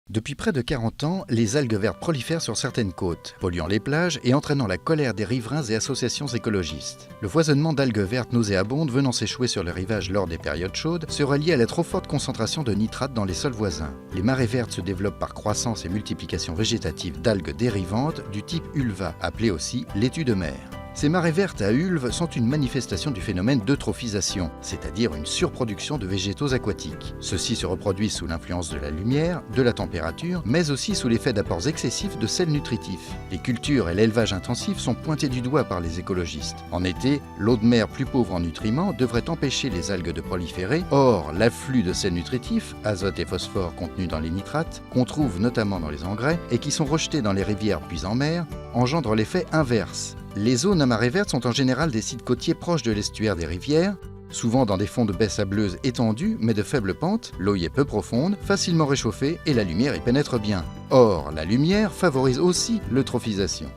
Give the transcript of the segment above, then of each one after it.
Depuis près de 40 ans, les algues vertes prolifèrent sur certaines côtes, polluant les plages et entraînant la colère des riverains et associations écologistes. Le foisonnement d'algues vertes nauséabondes venant s'échouer sur le rivage lors des périodes chaudes serait lié à la trop forte concentration de nitrates dans les sols voisins. Les marées vertes se développent par croissance et multiplication végétative d'algues dérivantes du type ulva, appelé aussi laitue de mer. Ces marées vertes à ulve sont une manifestation du phénomène d'eutrophisation, c'est-à-dire une surproduction de végétaux aquatiques. Ceux-ci se reproduisent sous l'influence de la lumière, de la température, mais aussi sous l'effet d'apports excessifs de sels nutritifs. Les cultures et l'élevage intensif sont pointés du doigt par les écologistes. En été, l'eau de mer plus pauvre en nutriments devrait empêcher les algues de proliférer. Or, l'afflux de sels nutritifs, azote et phosphore contenus dans les nitrates, qu'on trouve notamment dans les engrais, et qui sont rejetés dans les rivières puis en mer, engendre l'effet inverse. Les zones à marée verte sont en général des sites côtiers proches de l'estuaire des rivières, souvent dans des fonds de baies sableuses étendus mais de faible pente, l'eau y est peu profonde, facilement réchauffée et la lumière y pénètre bien. Or, la lumière favorise aussi l'eutrophisation.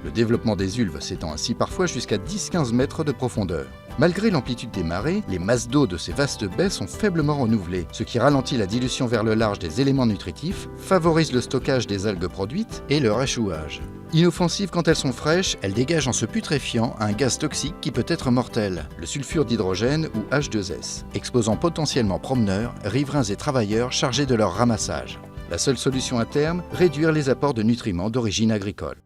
Le développement des ulves s'étend ainsi parfois jusqu'à 10-15 mètres de profondeur. Malgré l'amplitude des marées, les masses d'eau de ces vastes baies sont faiblement renouvelées, ce qui ralentit la dilution vers le large des éléments nutritifs, favorise le stockage des algues produites et leur échouage. Inoffensives quand elles sont fraîches, elles dégagent en se putréfiant un gaz toxique qui peut être mortel, le sulfure d'hydrogène ou H2S, exposant potentiellement promeneurs, riverains et travailleurs chargés de leur ramassage. La seule solution à terme, réduire les apports de nutriments d'origine agricole.